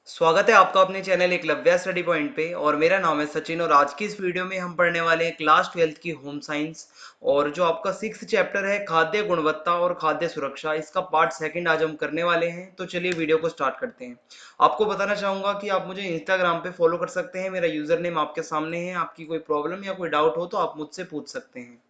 स्वागत है आपका अपने चैनल एकलव्य स्टडी पॉइंट पे। और मेरा नाम है सचिन और आज की इस वीडियो में हम पढ़ने वाले हैं क्लास 12th की होम साइंस। और जो आपका 6th चैप्टर है खाद्य गुणवत्ता और खाद्य सुरक्षा, इसका पार्ट सेकंड आज हम करने वाले हैं। तो चलिए वीडियो को स्टार्ट करते हैं। आपको बताना चाहूंगा कि आप मुझे इंस्टाग्राम पे फॉलो कर सकते हैं। मेरा यूजर नेम आपके सामने है। आपकी कोई प्रॉब्लम या कोई डाउट हो तो आप मुझसे पूछ सकते हैं।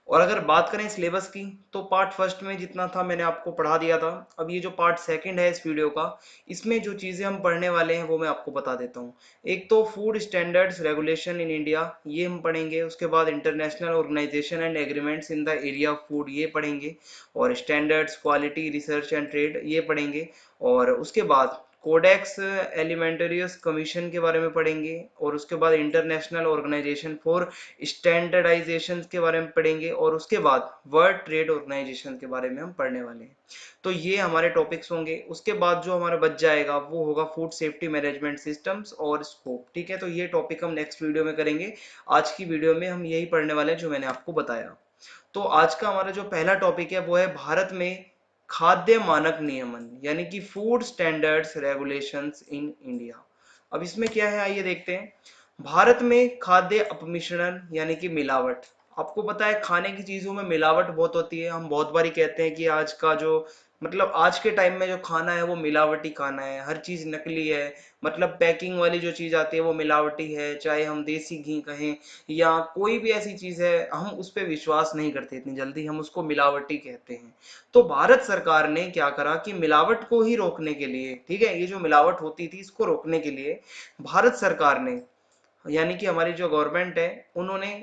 और अगर बात करें सिलेबस की तो पार्ट फर्स्ट में जितना था मैंने आपको पढ़ा दिया था। अब ये जो पार्ट सेकंड है इस वीडियो का, इसमें जो चीज़ें हम पढ़ने वाले हैं वो मैं आपको बता देता हूँ। एक तो food standards regulation in India, ये हम पढ़ेंगे। उसके बाद international organisation and agreements in the area of food, ये पढ़ेंगे। और standards quality research and trade, ये पढ़ेंगे। और उसके बाद कोडेक्स एलिमेंटेरियस कमीशन के बारे में पढ़ेंगे। और उसके बाद इंटरनेशनल ऑर्गेनाइजेशन फॉर स्टैंडर्डाइजेशन के बारे में पढ़ेंगे। और उसके बाद वर्ल्ड ट्रेड ऑर्गेनाइजेशन के बारे में हम पढ़ने वाले हैं। तो ये हमारे टॉपिक्स होंगे। उसके बाद जो हमारा बच जाएगा वो होगा फूड सेफ्टी मैनेजमेंट सिस्टम्स और स्कोप। ठीक है, तो ये टॉपिक हम नेक्स्ट वीडियो में करेंगे। आज की वीडियो में हम यही पढ़ने वाले हैं जो मैंने आपको बताया। तो आज का हमारा जो पहला टॉपिक है वो है भारत में खाद्य मानक नियमन, यानी कि food standards regulations in India. अब इसमें क्या है आइए देखते हैं। भारत में खाद्य अपमिश्रण यानी कि मिलावट। आपको पता है खाने की चीजों में मिलावट बहुत होती है। हम बहुत बारी कहते हैं कि आज का जो आज के टाइम में जो खाना है वो मिलावटी खाना है, हर चीज नकली है। पैकिंग वाली जो चीज आती है वो मिलावटी है, चाहे हम देसी घी कहें या कोई भी ऐसी चीज है, हम उस पर विश्वास नहीं करते इतनी जल्दी, हम उसको मिलावटी कहते हैं। तो भारत सरकार ने क्या करा कि मिलावट को ही रोकने के लिए, ठीक है, ये जो मिलावट होती थी इसको रोकने के लिए भारत सरकार ने, यानी कि हमारी जो गवर्नमेंट है, उन्होंने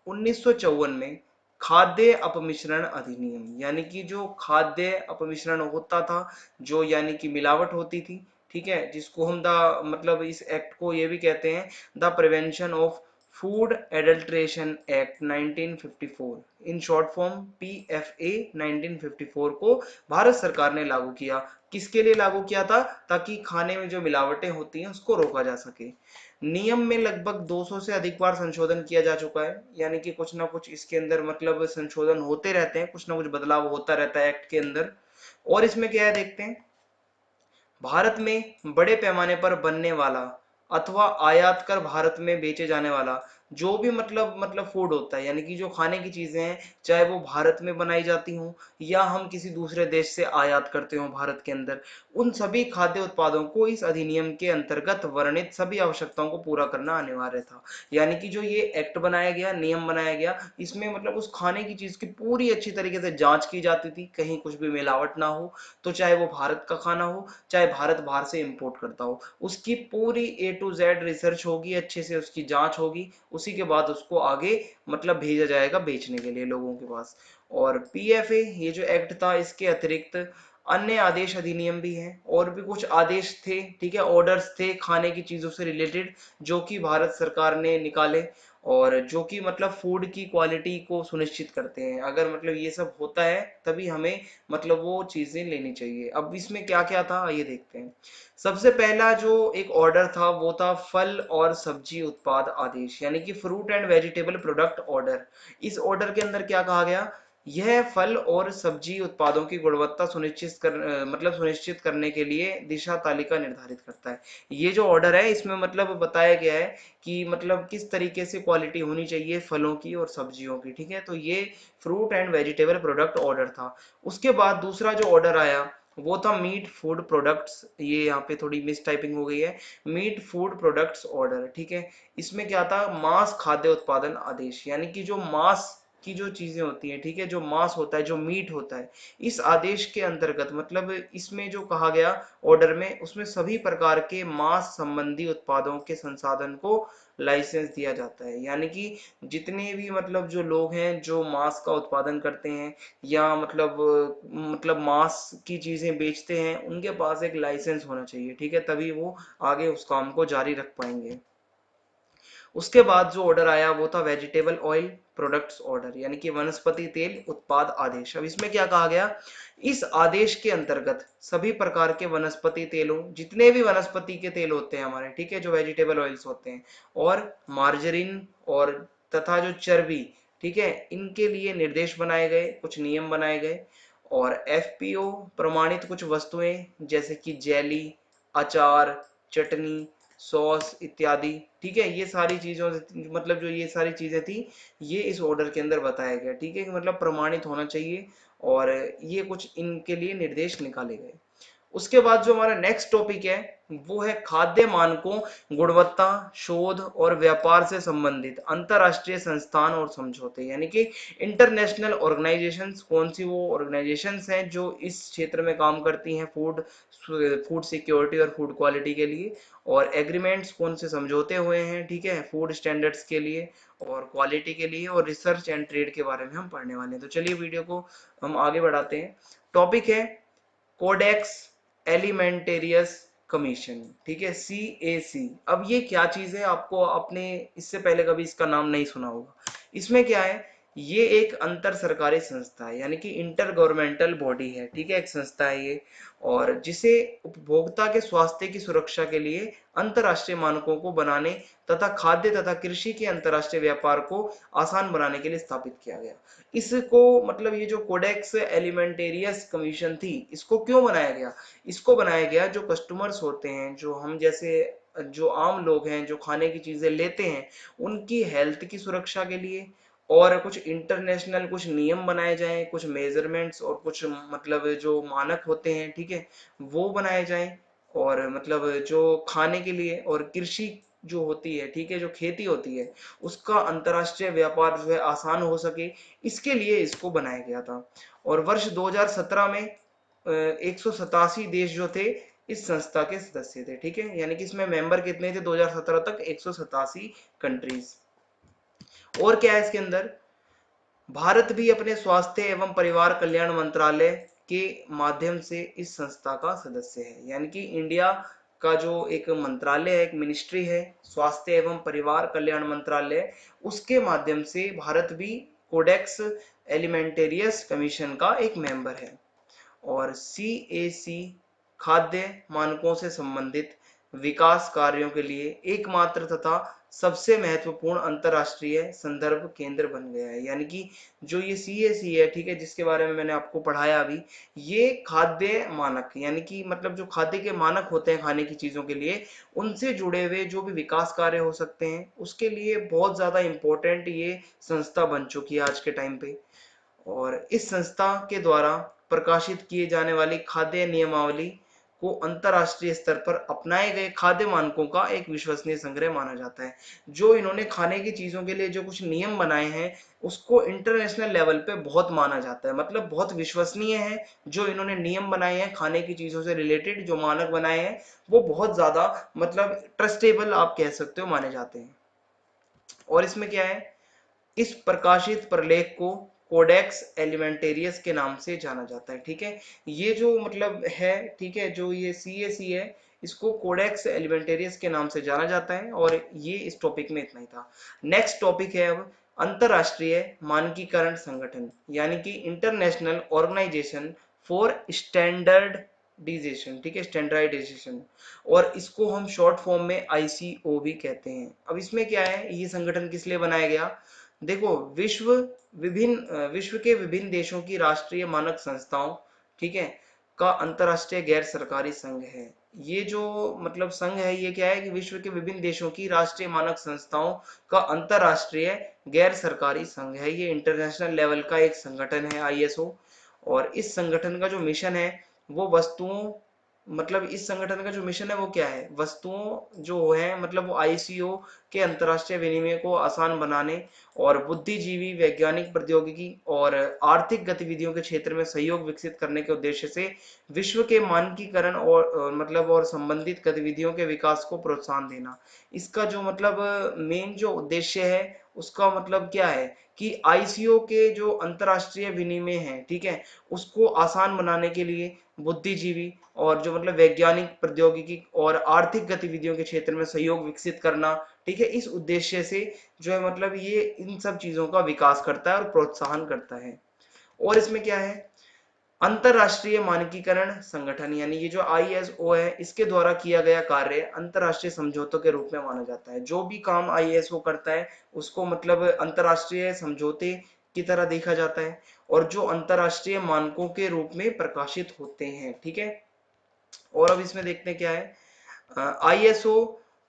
1954 में खाद्य अपमिश्रण अधिनियम, यानी कि जो खाद्य अपमिश्रण होता था, जो यानी कि मिलावट होती थी, ठीक है, जिसको हम द इस एक्ट को ये भी कहते हैं the prevention of food adulteration act 1954, in short form PFA 1954 को भारत सरकार ने लागू किया। किसके लिए लागू किया था? ताकि खाने में जो मिलावटें होती हैं उसको रोका जा सके। नियम में लगभग 200 से अधिक बार संशोधन किया जा चुका है, यानी कि कुछ ना कुछ इसके अंदर संशोधन होते रहते हैं, कुछ ना कुछ बदलाव होता रहता है एक्ट के अंदर। और इसमें क्या है देखते हैं। भारत में बड़े पैमाने पर बनने वाला अथवा आयात कर भारत में बेचे जाने वाला जो भी फूड होता है, यानी कि जो खाने की चीजें हैं, चाहे वो भारत में बनाई जाती हों या हम किसी दूसरे देश से आयात करते हो भारत के अंदर, उन सभी खाद्य उत्पादों को इस अधिनियम के अंतर्गत वर्णित सभी आवश्यकताओं को पूरा करना अनिवार्य था। यानी कि जो ये एक्ट बनाया गया, नियम बनाया गया, इसमें उस खाने की चीज की पूरी अच्छी तरीके से जांच की जाती थी, कहीं कुछ भी मिलावट ना हो। तो चाहे वो भारत का खाना हो, चाहे भारत बाहर से इंपोर्ट करता हो, उसकी पूरी ए टू जेड रिसर्च होगी, अच्छे से उसकी जांच होगी। उसी के बाद उसको आगे भेजा जाएगा बेचने के लिए लोगों के पास। और पीएफए ये जो एक्ट था, इसके अतिरिक्त अन्य आदेश अधिनियम भी हैं और भी कुछ आदेश थे, ठीक है, ऑर्डर्स थे खाने की चीजों से रिलेटेड, जो कि भारत सरकार ने निकाले। और जो कि फूड की क्वालिटी को सुनिश्चित करते हैं। अगर ये सब होता है तभी हमें वो चीजें लेनी चाहिए। अब इसमें क्या क्या था ये देखते हैं। सबसे पहला जो एक ऑर्डर था वो था फल और सब्जी उत्पाद आदेश, यानी कि fruit and vegetable product order. इस ऑर्डर के अंदर क्या कहा गया? यह फल और सब्जी उत्पादों की गुणवत्ता सुनिश्चित करने के लिए दिशा तालिका निर्धारित करता है। ये जो ऑर्डर है इसमें बताया गया है कि किस तरीके से क्वालिटी होनी चाहिए फलों की और सब्जियों की, ठीक है। तो ये fruit and vegetable product order था। उसके बाद दूसरा जो ऑर्डर आया वो था मीट फूड प्रोडक्ट्स, ये यहाँ पे थोड़ी मिस टाइपिंग हो गई है, मीट फूड प्रोडक्ट्स ऑर्डर, ठीक है। इसमें क्या था? मांस खाद्य उत्पादन आदेश, यानी कि जो मांस की जो चीजें होती हैं, ठीक है, जो मांस होता है, जो मीट होता है, इस आदेश के अंतर्गत इसमें जो कहा गया ऑर्डर में, उसमें सभी प्रकार के मांस संबंधी उत्पादों के संसाधन को लाइसेंस दिया जाता है। यानी कि जितने भी जो लोग हैं जो मांस का उत्पादन करते हैं या मांस की चीजें बेचते हैं, उनके पास एक लाइसेंस होना चाहिए, ठीक है, तभी वो आगे उस काम को जारी रख पाएंगे। उसके बाद जो ऑर्डर आया वो था वेजिटेबल ऑयल प्रोडक्ट्स ऑर्डर, यानी कि वनस्पति तेल उत्पाद आदेश। अब इसमें क्या कहा गया? इस आदेश के अंतर्गत सभी प्रकार के वनस्पति तेलों, जितने भी वनस्पति के तेल होते हैं हमारे, ठीक है, जो वेजिटेबल ऑयल्स होते हैं, और मार्जरीन और तथा जो चर्बी, ठीक है, इनके लिए निर्देश बनाए गए, कुछ नियम बनाए गए। और एफपीओ प्रमाणित कुछ वस्तुएं जैसे कि जेली, अचार, चटनी, सॉस इत्यादि, ठीक है। ये सारी चीजों मतलब जो ये सारी चीजें थी, ये इस ऑर्डर के अंदर बताया गया, ठीक है, कि मतलब प्रमाणित होना चाहिए, और ये कुछ इनके लिए निर्देश निकाले गए। उसके बाद जो हमारा नेक्स्ट टॉपिक है वो है खाद्य मानकों, गुणवत्ता, शोध और व्यापार से संबंधित अंतरराष्ट्रीय संस्थान और समझौते, यानी कि इंटरनेशनल ऑर्गेनाइजेशंस। कौन सी वो ऑर्गेनाइजेशंस हैं जो इस क्षेत्र में काम करती हैं फूड फूड सिक्योरिटी और फूड क्वालिटी के लिए, और एग्रीमेंट्स कौन से समझौते हुए हैं, ठीक है, फूड स्टैंडर्ड्स के लिए और क्वालिटी के लिए, और रिसर्च एंड ट्रेड के बारे में हम पढ़ने वाले हैं। तो चलिए वीडियो को हम आगे बढ़ाते हैं। टॉपिक है कोडेक्स एलिमेंटेरियस कमीशन, ठीक है, CAC। अब ये क्या चीज है, आपको आपने इससे पहले कभी इसका नाम नहीं सुना होगा। इसमें क्या है, ये एक अंतर सरकारी संस्था है, यानी कि इंटर गवर्नमेंटल बॉडी है, ठीक है, एक संस्था है ये, और जिसे उपभोक्ता के स्वास्थ्य की सुरक्षा के लिए अंतर्राष्ट्रीय मानकों को बनाने तथा खाद्य तथा कृषि के अंतर्राष्ट्रीय व्यापार को आसान बनाने के लिए स्थापित किया गया। इसको मतलब ये जो कोडेक्स एलिमेंटेरियस कमीशन थी, इसको क्यों बनाया गया, इसको बनाया गया जो कस्टमर्स होते हैं, जो हम जैसे जो आम लोग हैं जो खाने की चीजें लेते हैं, उनकी हेल्थ की सुरक्षा के लिए, और कुछ इंटरनेशनल कुछ नियम बनाए जाएं, कुछ मेजरमेंट्स और कुछ मतलब जो मानक होते हैं, ठीक है, वो बनाए जाएं, और मतलब जो खाने के लिए और कृषि जो होती है, ठीक है, जो खेती होती है, उसका अंतर्राष्ट्रीय व्यापार जो है आसान हो सके, इसके लिए इसको बनाया गया था। और वर्ष 2017 में 187 देश जो थे इस संस्था के सदस्य थे, ठीक है, यानी कि इसमें मेंबर कितने थे 2017 तक, 187 कंट्रीज। और क्या है इसके अंदर, भारत भी अपने स्वास्थ्य एवं परिवार कल्याण मंत्रालय के माध्यम से इस संस्था का सदस्य है, यानी कि इंडिया का जो एक मंत्रालय है, एक मिनिस्ट्री है, स्वास्थ्य एवं परिवार कल्याण मंत्रालय, उसके माध्यम से भारत भी कोडेक्स एलिमेंटेरियस कमीशन का एक मेंबर है। और CAC खाद्य मानकों से संबंधित विकास कार्यों के लिए एकमात्र तथा सबसे महत्वपूर्ण अंतरराष्ट्रीय संदर्भ केंद्र बन गया है, यानी कि जो ये CAC है, ठीक है, जिसके बारे में मैंने आपको पढ़ाया अभी, ये खाद्य मानक, यानी कि मतलब जो खाद्य के मानक होते हैं खाने की चीजों के लिए, उनसे जुड़े हुए जो भी विकास कार्य हो सकते हैं, उसके लिए बहुत ज्यादा इंपॉर्टेंट ये संस्था बन चुकी है आज के टाइम पे। और इस संस्था के द्वारा प्रकाशित किए जाने वाली खाद्य नियमावली को अंतरराष्ट्रीय स्तर पर अपनाए गए खाद्य मानकों का एक विश्वसनीय संग्रह माना जाता है। जो इन्होंने खाने की चीजों के लिए जो कुछ नियम बनाए हैं, उसको इंटरनेशनल लेवल पे बहुत माना जाता है, मतलब बहुत विश्वसनीय है। जो इन्होंने नियम बनाए हैं खाने की चीजों से रिलेटेड, जो मानक बनाए हैं, वो बहुत ज्यादा मतलब ट्रस्टेबल आप कह सकते हो माने जाते हैं। और इसमें क्या है, इस प्रकाशित प्रलेख को कोडेक्स एलिमेंटेरियस के नाम से जाना जाता है, ठीक है। ये जो मतलब है, ठीक है, जो ये CAC है, इसको कोडेक्स एलिमेंटेरियस के नाम से जाना जाता है। और ये इस टॉपिक में इतना ही था। नेक्स्ट टॉपिक है अब अंतरराष्ट्रीय मानकीकरण संगठन, यानी कि इंटरनेशनल ऑर्गेनाइजेशन फॉर स्टैंडर्डाइजेशन, ठीक है, स्टैंडर्डाइजेशन, और इसको हम शॉर्ट फॉर्म में ICO भी कहते हैं। अब इसमें क्या है, ये संगठन किस लिए बनाया गया, देखो, विश्व के विभिन्न देशों की राष्ट्रीय मानक संस्थाओं, ठीक है, का अंतरराष्ट्रीय गैर सरकारी संघ है। ये जो मतलब संघ है, ये क्या है कि विश्व के विभिन्न देशों की राष्ट्रीय मानक संस्थाओं का अंतरराष्ट्रीय गैर सरकारी संघ है। ये इंटरनेशनल लेवल का एक संगठन है, ISO। और इस संगठन का जो मिशन है वो वस्तुओं मतलब इस संगठन का जो मिशन है वो क्या है, वस्तुओं जो है मतलब वो ICO के अंतरराष्ट्रीय विनिमय को आसान बनाने और बुद्धिजीवी वैज्ञानिक प्रौद्योगिकी और आर्थिक गतिविधियों के क्षेत्र में सहयोग विकसित करने के उद्देश्य से विश्व के मानकीकरण और मतलब और संबंधित गतिविधियों के विकास को प्रोत्साहन देना। इसका जो मतलब मेन जो उद्देश्य है उसका मतलब क्या है कि ICO के जो अंतरराष्ट्रीय विनिमय है, ठीक है, उसको आसान बनाने के लिए बुद्धिजीवी और जो मतलब वैज्ञानिक प्रौद्योगिकी और आर्थिक गतिविधियों के क्षेत्र में सहयोग विकसित करना, ठीक है, इस उद्देश्य से जो है मतलब ये इन सब चीजों का विकास करता है और प्रोत्साहन करता है। और इसमें क्या है, अंतरराष्ट्रीय मानकीकरण संगठन, यानी ये जो ISO है, इसके द्वारा किया गया कार्य अंतरराष्ट्रीय समझौतों के रूप में माना जाता है। जो भी काम ISO करता है उसको मतलब अंतरराष्ट्रीय समझौते की तरह देखा जाता है, और जो अंतरराष्ट्रीय मानकों के रूप में प्रकाशित होते हैं, ठीक है। और अब इसमें देखते हैं क्या है, आईएसओ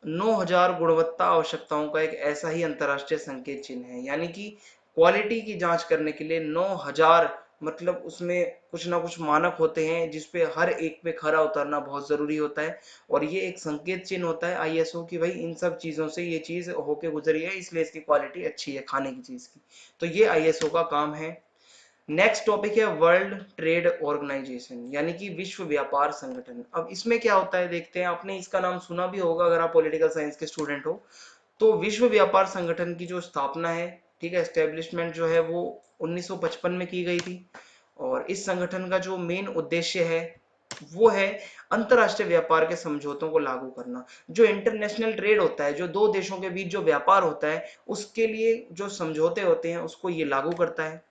9000 गुणवत्ता आवश्यकताओं का एक ऐसा ही अंतरराष्ट्रीय संकेत चिन्ह है, यानी कि क्वालिटी की जांच करने के लिए 9000, मतलब उसमें कुछ ना कुछ मानक होते हैं जिसपे हर एक पे खरा उतरना बहुत जरूरी होता है। और ये एक संकेत चिन्ह होता है आईएसओ की, भाई इन सब चीजों से ये चीज होके गुजरी है, इसलिए इसकी क्वालिटी अच्छी है खाने की चीज की। तो ये आईएसओ का काम है। नेक्स्ट टॉपिक है वर्ल्ड ट्रेड ऑर्गेनाइजेशन, यानी कि विश्व व्यापार संगठन। अब इसमें क्या होता है देखते हैं, आपने इसका नाम सुना भी होगा अगर आप पॉलिटिकल साइंस के स्टूडेंट हो। तो विश्व व्यापार संगठन की जो स्थापना है, ठीक है, एस्टेब्लिशमेंट जो है वो 1955 में की गई थी। और इस संगठन का जो मेन उद्देश्य है वो है अंतरराष्ट्रीय व्यापार के समझौतों को लागू करना। जो इंटरनेशनल ट्रेड होता है, जो दो देशों के बीच जो व्यापार होता है, उसके लिए जो समझौते होते हैं उसको ये लागू करता है।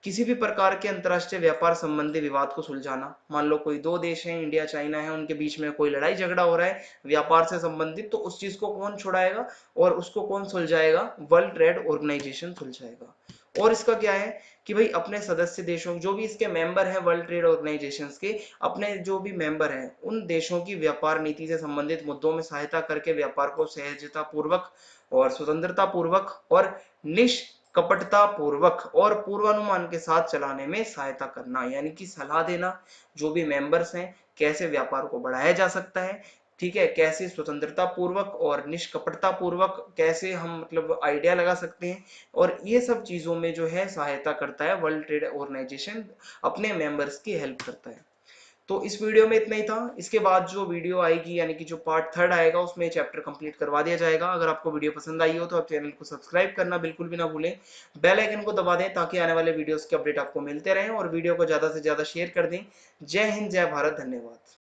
किसी भी प्रकार के अंतरराष्ट्रीय व्यापार संबंधी विवाद को सुलझाना, मान लो कोई दो देश हैं, इंडिया चाइना है, उनके बीच में कोई लड़ाई झगड़ा हो रहा है व्यापार से संबंधित, तो उस चीज को कौन छुड़ाएगा और उसको कौन सुलझाएगा? वर्ल्ड ट्रेड ऑर्गेनाइजेशन सुलझाएगा। और इसका क्या है कि भाई अपने सदस्य देशों, जो भी इसके मेंबर हैं वर्ल्ड ट्रेड ऑर्गेनाइजेशन के, अपने जो भी मेंबर हैं उन देशों की व्यापार नीति से संबंधित मुद्दों में सहायता करके व्यापार को सहजता पूर्वक और स्वतंत्रता पूर्वक और निष्कपटता पूर्वक और पूर्वानुमान के साथ चलाने में सहायता करना, यानी कि सलाह देना जो भी मेंबर्स हैं कैसे व्यापार को बढ़ाया जा सकता है, ठीक है, कैसे स्वतंत्रता पूर्वक और निष्कपटता पूर्वक कैसे हम मतलब आइडिया लगा सकते हैं। और ये सब चीजों में जो है सहायता करता है वर्ल्ड ट्रेड ऑर्गेनाइजेशन, अपने मेंबर्स की हेल्प करता है। तो इस वीडियो में इतना ही था। इसके बाद जो वीडियो आएगी, यानी कि जो पार्ट थर्ड आएगा, उसमें चैप्टर कंप्लीट करवा दिया जाएगा। अगर आपको वीडियो पसंद आई हो तो आप चैनल को सब्सक्राइब करना बिल्कुल भी ना भूलें, बेल आइकन को दबा दें ताकि आने वाले वीडियोस के अपडेट आपको मिलते रहें, और वीडियो को ज्यादा से ज्यादा शेयर कर दें। जय हिंद, जय भारत, धन्यवाद।